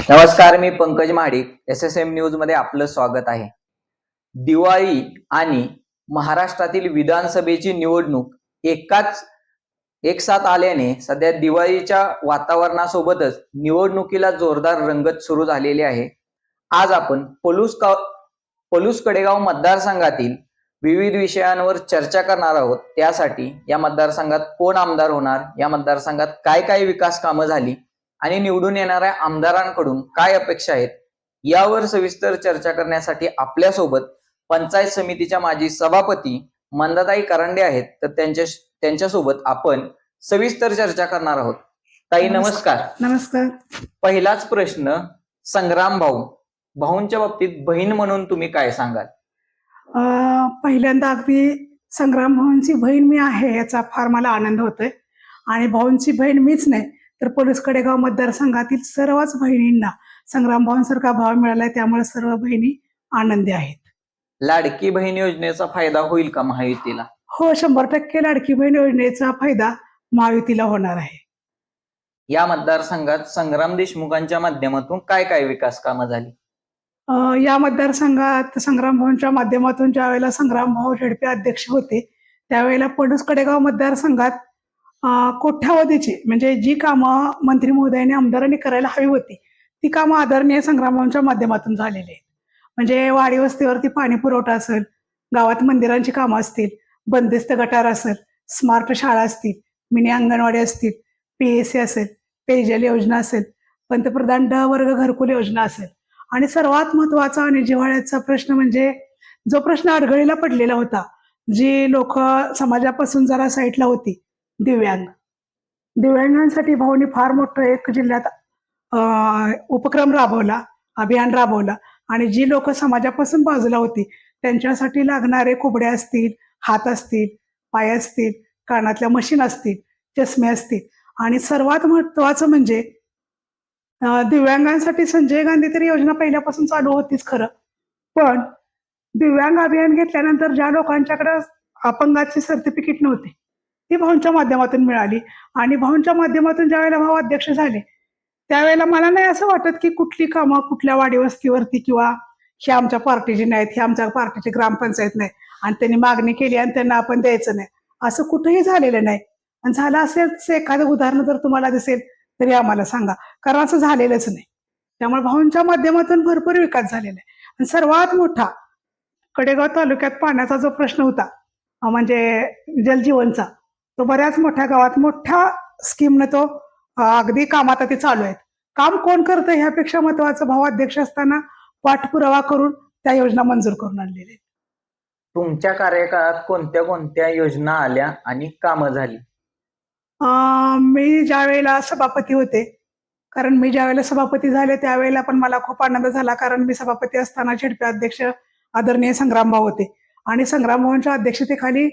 नमस्कार, मी Pankaj Mahadik. SSM news मध्ये आपलं स्वागत आहे. दिवाळी आणि महाराष्ट्रातील विधानसभेची निवडणूक एक साथ आल्याने सध्या दिवाळीच्या वातावरणासोबतच निवडणुकीला जोरदार रंगत सुरू झालेली आहे. आज आपण पलूस कडेगाव मतदारसंघातील विविध विषयांवर चर्चा करणार आहोत. त्यासाठी या मतदारसंघात कोण आमदार होणार, या मतदारसंघात काय काय विकास कामं झाली आणि निवडून येणाऱ्या आमदारांकडून काय अपेक्षा आहेत, यावर सविस्तर चर्चा करण्यासाठी आपल्यासोबत पंचायत समितीच्या माजी सभापती मंदाताई करंडे आहेत. तर त्यांच्यासोबत आपण सविस्तर चर्चा करणार आहोत. ताई नमस्कार. नमस्कार. पहिलाच प्रश्न, संग्राम भाऊंच्या बाबतीत बहीण म्हणून तुम्ही काय सांगाल? पहिल्यांदा अगदी संग्राम भाऊंची बहीण मी आहे याचा फार मला आनंद होतोय. आणि भाऊंची बहीण मीच नाही तर पलूस कडेगाव मतदारसंघातील सर्वच बहिणींना संग्राम भाऊंसारखा भाव मिळालाय, त्यामुळे सर्व बहिणी आनंदी आहेत. लाडकी बहीण योजनेचा फायदा होईल का महायुतीला? हो, 100% लाडकी बहीण योजनेचा फायदा महायुतीला होणार आहे. या मतदारसंघात संग्राम देशमुखांच्या माध्यमातून काय काय विकास कामं झाली? या मतदारसंघात संग्राम भाऊंच्या माध्यमातून ज्या वेळेला संग्राम भाऊ झेडपी अध्यक्ष होते त्यावेळेला पलूस कडेगाव मतदारसंघात कोट्यावधीची म्हणजे जी कामं मंत्री महोदयांनी आमदारांनी करायला हवी होती ती कामं आदरणीय संग्राम भाऊंच्या माध्यमातून झालेली आहेत. म्हणजे वाडी वस्तीवरती पाणी पुरवठा असेल, गावात मंदिरांची कामं असतील, बंदिस्त गटार असेल, स्मार्ट शाळा असतील, मिनी अंगणवाडी असतील, PSC असेल, पेयजल योजना असेल, पंतप्रधान ड वर्ग घरकुल योजना असेल, आणि सर्वात महत्वाचा आणि जिव्हाळ्याचा प्रश्न म्हणजे जो प्रश्न अडगळीला पडलेला होता, जी लोक समाजापासून जरा साईडला होती, दिव्यांगांसाठी भाऊनी फार मोठं एक जिल्ह्यात उपक्रम राबवला, अभियान राबवलं. आणि जी लोक समाजापासून बाजूला होती त्यांच्यासाठी लागणारे कुबड्या असतील, हात असतील, पाय असतील, कानातल्या मशीन असतील, चष्मे असतील, आणि सर्वात महत्वाचं म्हणजे दिव्यांगांसाठी संजय गांधी तरी योजना पहिल्यापासून चालू होतीच खरं, पण दिव्यांग अभियान घेतल्यानंतर ज्या लोकांच्याकडे अपंगाची सर्टिफिकेट नव्हती ती भाऊंच्या माध्यमातून मिळाली. आणि भाऊंच्या माध्यमातून ज्या वेळेला भाऊ अध्यक्ष झाले त्यावेळेला मला नाही असं वाटत की कुठली कामं कुठल्या वाडी वस्तीवरती किंवा हे आमच्या पार्टीची नाहीत, हे आमच्या पार्टीची ग्रामपंचायत नाही आणि त्यांनी मागणी केली आणि त्यांना आपण द्यायचं नाही, असं कुठेही झालेलं नाही. आणि झालं असेल तसं एखादं उदाहरण जर तुम्हाला दिसेल तरी आम्हाला सांगा, कारण असं झालेलंच नाही. त्यामुळे भाऊंच्या माध्यमातून भरपूर विकास झालेला आहे. आणि सर्वात मोठा कडेगाव तालुक्यात पाण्याचा जो प्रश्न होता म्हणजे जलजीवनचा, तो बऱ्याच मोठ्या गावात मोठ्या स्कीमनं तो अगदी कामात ते चालू आहेत. काम कोण करतं ह्यापेक्षा महत्वाचं भाऊ अध्यक्ष असताना पाठपुरावा करून त्या योजना मंजूर करून आणलेल्या आहेत. तुमच्या कार्यकाळात कोणत्या कोणत्या योजना आल्या आणि कामं झाली? मी ज्या वेळेला सभापती होते, कारण मी ज्या वेळेला सभापती झाले त्यावेळेला पण मला खूप आनंद झाला, कारण मी सभापती असताना झेडपी अध्यक्ष आदरणीय संग्राम भाऊ होते. आणि संग्राम भाऊंच्या अध्यक्षतेखाली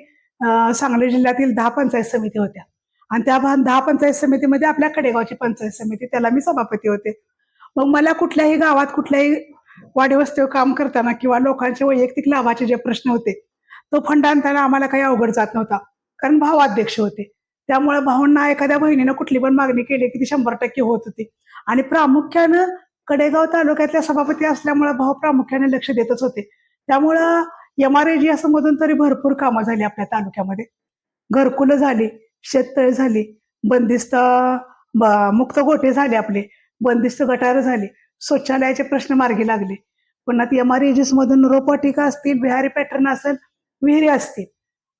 सांगली जिल्ह्यातील 10 पंचायत समिती होत्या आणि त्या 10 पंचायत समितीमध्ये आपल्या कडेगावची पंचायत समिती, त्याला मी सभापती होते. मग मला कुठल्याही गावात कुठल्याही वाडी वस्तीवर काम करताना किंवा लोकांचे वैयक्तिक लाभाचे जे प्रश्न होते तो फंड आणताना आम्हाला काही अवघड जात नव्हता, कारण भाऊ अध्यक्ष होते. त्यामुळे भाऊंना एखाद्या बहिणीनं कुठली पण मागणी केली की ती 100% होत होती. आणि प्रामुख्यानं कडेगाव तालुक्यातल्या सभापती असल्यामुळे भाऊ प्रामुख्याने लक्ष देतच होते. त्यामुळं MRAG असं मधून तरी भरपूर कामं झाली आपल्या तालुक्यामध्ये. घरकुलं झाली, शेततळे झाली, बंदिस्त मुक्त गोठे झाले, आपले बंदिस्त गटार झाली, शौचालयाचे प्रश्न मार्गी लागले. पुन्हा MRAGs मधून रोपवाटिका असतील, बिहारी पॅटर्न असेल, विहिरी असतील,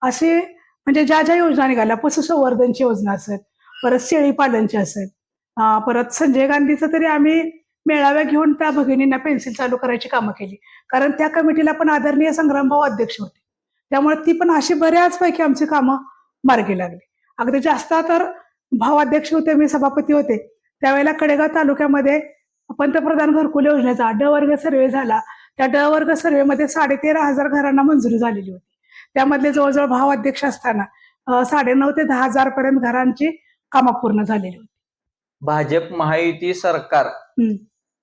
असे म्हणजे ज्या ज्या योजना निघाल्या, पशुसंवर्धनची योजना असेल, परत शेळी पालनची असेल, परत संजय गांधीचं तरी आम्ही मेळाव्या घेऊन त्या भगिनींना पेन्सिल चालू करायची कामं केली, कारण त्या कमिटीला पण आदरणीय संग्राम भाऊ अध्यक्ष होते. त्यामुळे ती पण अशी बऱ्याचपैकी आमची कामं मार्गी लागली. अगदी जास्त तर भाऊ अध्यक्ष होते, मी सभापती होते, त्यावेळेला कडेगाव तालुक्यामध्ये पंतप्रधान घरकुल योजनेचा ड वर्ग सर्वे झाला. त्या ड वर्ग सर्वेमध्ये 13,500 घरांना मंजुरी झालेली होती. त्यामधले जवळजवळ भाऊ अध्यक्ष असताना 9,500 ते 10,000 पर्यंत घरांची कामं पूर्ण झालेली होती. भाजप महायुती सरकार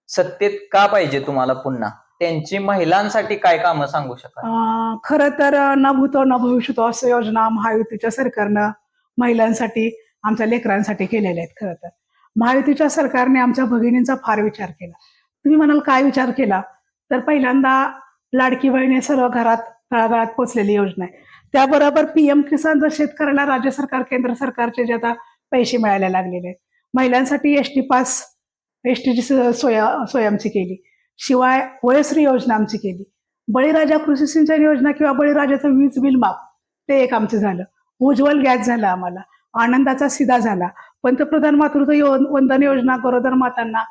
सत्तेत का पाहिजे तुम्हाला पुन्हा? त्यांची महिलांसाठी काय कामं सांगू शकाल? खरं तर न भूतो न भविष्यतो असं योजना महायुतीच्या सरकारनं महिलांसाठी, आमच्या लेकरांसाठी केलेल्या आहेत खरं तर. महायुतीच्या सरकारने आमच्या भगिनींचा फार विचार केला. तुम्ही म्हणाल काय विचार केला? तर पहिल्यांदा लाडकी बहीण हे सर्व घरात तळागाळात पोचलेली योजना आहे. त्याबरोबर पीएम किसान जर शेतकऱ्याला राज्य सरकार केंद्र सरकारचे जे आता पैसे मिळायला लागलेले आहेत. महिलांसाठी एसटी पास, एसटीची सोय आमची केली. शिवाय वयश्री योजना आमची केली. बळीराजा कृषी सिंचन योजना किंवा बळीराजाचं वीज बिल माफ ते एक आमचं झालं. उज्ज्वल गॅस झाला आम्हाला. आनंदाचा सिधा झाला. पंतप्रधान मातृत्व वंदन योजना गरोदर मातांना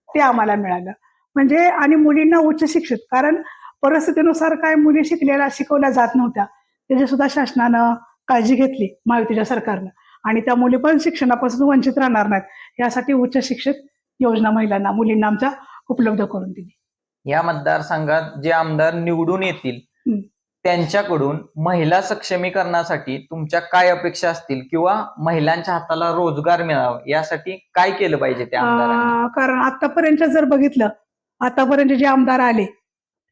ते आम्हाला मिळालं. म्हणजे आणि मुलींना उच्च शिक्षित, कारण परिस्थितीनुसार काय मुली शिकवल्या जात नव्हत्या, त्याची सुद्धा शासनानं काळजी घेतली महायुतीच्या सरकारनं, आणि त्या मुली पण शिक्षणापासून वंचित राहणार नाहीत यासाठी उच्च शिक्षित योजना महिलांना मुलींना आमच्या उपलब्ध करून दिली. या मतदारसंघात जे आमदार निवडून येतील त्यांच्याकडून महिला सक्षमीकरणासाठी तुमच्या काय अपेक्षा असतील किंवा महिलांच्या हाताला रोजगार मिळावा यासाठी काय केलं पाहिजे त्या आमदारांनी? कारण आतापर्यंत जर बघितलं, आतापर्यंत जे आमदार आले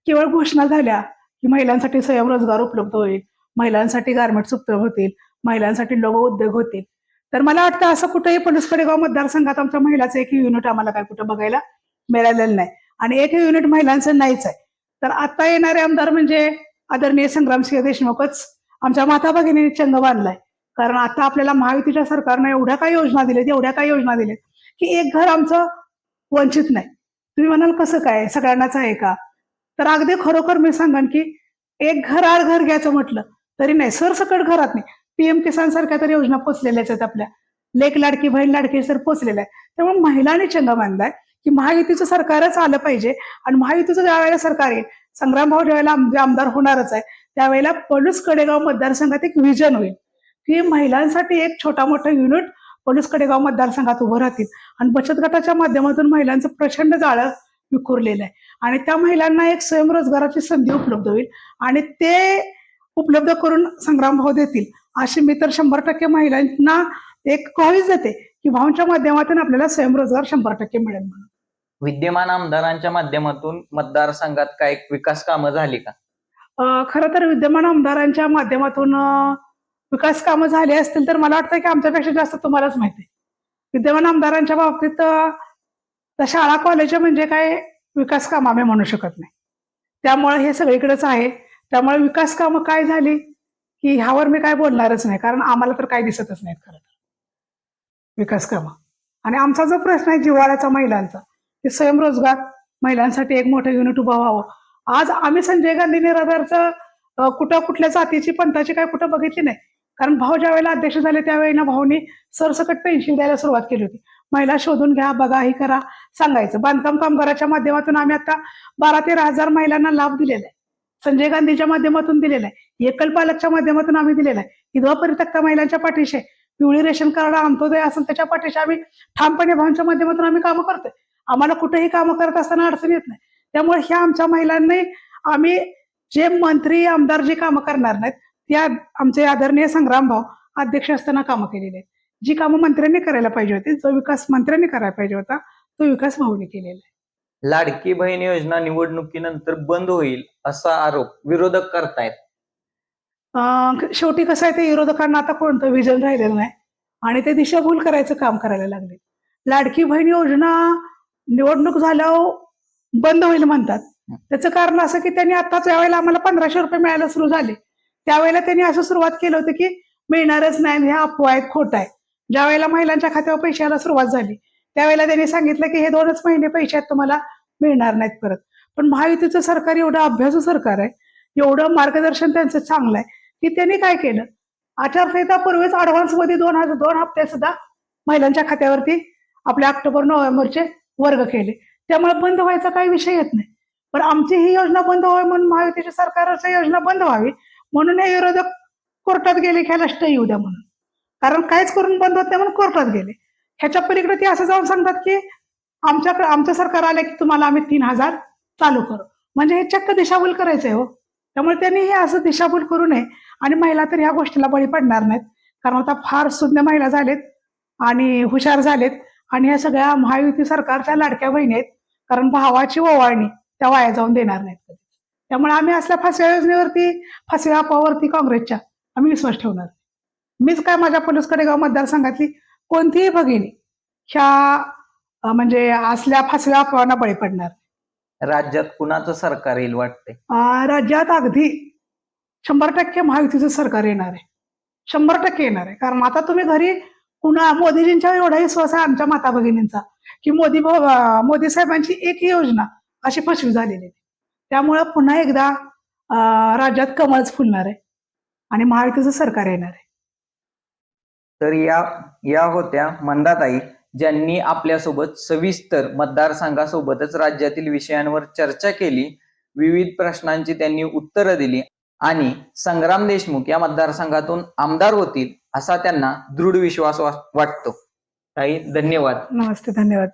केवळ घोषणा झाल्या की महिलांसाठी स्वयंरोजगार उपलब्ध होईल, महिलांसाठी गारमेंट्स उपलब्ध होतील, महिलांसाठी लघु उद्योग होतील. तर मला वाटतं असं कुठेही पलूस कडेगाव मतदारसंघात आमच्या महिलाचं एकही युनिट आम्हाला काय कुठं बघायला मिळालेलं नाही, आणि एकही युनिट महिलांचं नाहीच आहे. तर आता येणारे आमदार म्हणजे आदरणीय संग्रामसिंह देशमुखच आमच्या माता भगिनींनी चंग बांधलाय. कारण आता आपल्याला महायुतीच्या सरकारनं एवढ्या काही योजना दिल्यात की एक घर आमचं वंचित नाही. तुम्ही म्हणाल कसं काय, सगळ्यांनाच आहे का? तर अगदी खरोखर मी सांगेन की एक घर आड घर घ्यायचं म्हटलं तरी नाही, सरसकट घरात नाही. पीएम किसान सारख्या तर योजना पोचलेल्याच आहेत आपल्या. लेक लाडकी बहीण लाडकी सर पोचलेलं आहे. त्यामुळे महिलांनी चंग बांधलाय की महायुतीचं सरकारच आलं पाहिजे, आणि महायुतीचं ज्या वेळेला सरकार येईल, संग्रामभाऊ ज्यावेळेला आमदार होणारच आहे, त्यावेळेला पलूस कडेगाव मतदारसंघात एक विजन होईल की महिलांसाठी एक छोटा मोठा युनिट पलूस कडेगाव मतदारसंघात उभं राहतील, आणि बचत गटाच्या माध्यमातून महिलांचं प्रचंड जाळं विखुरलेलं आहे, आणि त्या महिलांना एक स्वयंरोजगाराची संधी उपलब्ध होईल, आणि ते उपलब्ध करून संग्रामभाऊ देतील अशी मी तर 100% महिलांना एक ग्वाहीच देते की भाऊंच्या माध्यमातून आपल्याला स्वयंरोजगार 100% मिळेल म्हणून. विद्यमान आमदारांच्या माध्यमातून मतदारसंघात काय विकास कामं झाली का? खरं तर विद्यमान आमदारांच्या माध्यमातून विकास कामं झाली असतील तर मला वाटतं की आमच्यापेक्षा जास्त तुम्हालाच माहिती आहे. विद्यमान आमदारांच्या बाबतीत तर शाळा कॉलेज म्हणजे काय विकास काम आम्ही म्हणू शकत नाही. त्यामुळे हे सगळीकडेच आहे. त्यामुळे विकास कामं काय झाली की ह्यावर मी काय बोलणारच नाही, कारण आम्हाला तर काय दिसतच नाहीत खरं तर विकास कामं. आणि आमचा जो प्रश्न आहे जिव्हाळ्याचा महिलांचा, ते स्वयंरोजगार, महिलांसाठी एक मोठं युनिट उभं व्हावं. आज आम्ही संजय गांधी निराधारचं कुठल्या जातीची पंथाची काय कुठं बघितली नाही, कारण भाऊ ज्या वेळेला अध्यक्ष झाले त्यावेळी ना भाऊनी सरसकट पेन्शन द्यायला सुरुवात केली होती. महिला शोधून घ्या, बघा, ही करा सांगायचं. बांधकाम कामगाराच्या माध्यमातून आम्ही आता 12-13 हजार महिलांना लाभ दिलेला आहे. संजय गांधीच्या माध्यमातून दिलेला आहे, एकल पालकच्या माध्यमातून आम्ही दिलेला आहे. विधवा परित्यक्ता महिलांच्या पाठीशी, पिवळी रेशन कार्ड अंत्योदय असेल त्याच्या पाठीशी आम्ही ठामपणे भाऊंच्या माध्यमातून आम्ही कामं करतोय. आम्हाला कुठेही कामं करत असताना अडचण येत नाही. त्यामुळे ह्या आमच्या महिलांनी आम्ही जे मंत्री आमदार जे कामं करणार नाहीत त्या आमचे आदरणीय संग्रामभाऊ अध्यक्ष असताना कामं केलेली आहेत. जी कामं मंत्र्यांनी करायला पाहिजे होती, जो विकास मंत्र्यांनी करायला पाहिजे होता, तो विकास भाऊने केलेला आहे. लाडकी बहीण योजना निवडणुकीनंतर बंद होईल असा आरोप विरोधक करतायत. शेवटी कसं आहे, ते विरोधकांना आता कोणतं विजन राहिलेलं नाही, आणि ते दिशाभूल करायचं काम करायला लागले. लाडकी बहीण योजना निवडणूक झाल्यावर बंद होईल म्हणतात. त्याचं कारण असं की त्यांनी आताच यावेळेला आम्हाला 1500 रुपये मिळायला सुरू झाले, त्यावेळेला त्यांनी असं सुरुवात केलं होतं की मिळणारच नाही, हे अफवा आहेत, खोटं आहे. ज्या वेळेला महिलांच्या खात्यावर पैसे यायला सुरुवात झाली त्यावेळेला त्यांनी सांगितलं की हे 2च महिने पैसे आहेत, तुम्हाला मिळणार नाहीत परत. पण महायुतीचं सरकार एवढं अभ्यासू सरकार आहे, एवढं मार्गदर्शन त्यांचं चांगलं आहे की त्यांनी काय केलं, आचारसंहितापूर्वीच ॲडव्हान्समध्ये 2 हप्ते सुद्धा महिलांच्या खात्यावरती आपल्या ऑक्टोबर-नोव्हेंबरचे वर्ग केले. त्यामुळे बंद व्हायचा काही विषय येत नाही. पण आमची ही योजना बंद व्हावी म्हणून, महायुतीच्या सरकारची योजना बंद व्हावी म्हणून हे विरोधक कोर्टात गेले की ह्याला स्टे येऊ द्या म्हणून, कारण काहीच करून बंद होत नाही म्हणून कोर्टात गेले. ह्याच्या पलीकडे ते असं जाऊन सांगतात की आमचं सरकार आलं की तुम्हाला आम्ही 3000 चालू करू, म्हणजे हे चक्क दिशाभूल करायचंय हो. त्यामुळे त्यांनी हे असं दिशाभूल करू नये, आणि महिला तर ह्या गोष्टीला बळी पडणार नाहीत, कारण आता फार सुज्ञ महिला झालेत आणि हुशार झालेत, आणि ह्या सगळ्या महायुती सरकारच्या लाडक्या बहिणी आहेत, कारण भावाची ओवाळणी त्या वाया जाऊन देणार नाहीत कधी. त्यामुळे आम्ही असल्या फसव्या योजनेवरती, फसव्या अफवावरती काँग्रेसच्या आम्ही विश्वास ठेवणार. मीच काय, माझ्या पलूस कडेगाव मतदारसंघातली कोणतीही भगिनी ह्या म्हणजे असल्या फासल्या अफवांना बळी पडणार. राज्यात कुणाचं सरकार येईल वाटतंय? राज्यात अगदी 100% महायुतीचं सरकार येणार आहे. 100% येणार आहे. कारण आता तुम्ही घरी मोदीजींच्या एवढा विश्वास आहे आमच्या माता भगिनींचा, की मोदी साहेबांची एक योजना अशी फसवी झालेली आहे. त्यामुळं पुन्हा एकदा राज्यात कमळच फुलणार आहे आणि महायुतीचं सरकार येणार आहे. तर या होत्या मंदाताई, ज्यांनी आपल्यासोबत सविस्तर मतदारसंघासोबतच राज्यातील विषयांवर चर्चा केली. विविध प्रश्नांची त्यांनी उत्तरं दिली आणि संग्राम देशमुख या मतदारसंघातून आमदार होतील असा त्यांना दृढ विश्वास वाटतो. ताई, धन्यवाद. नमस्ते, धन्यवाद.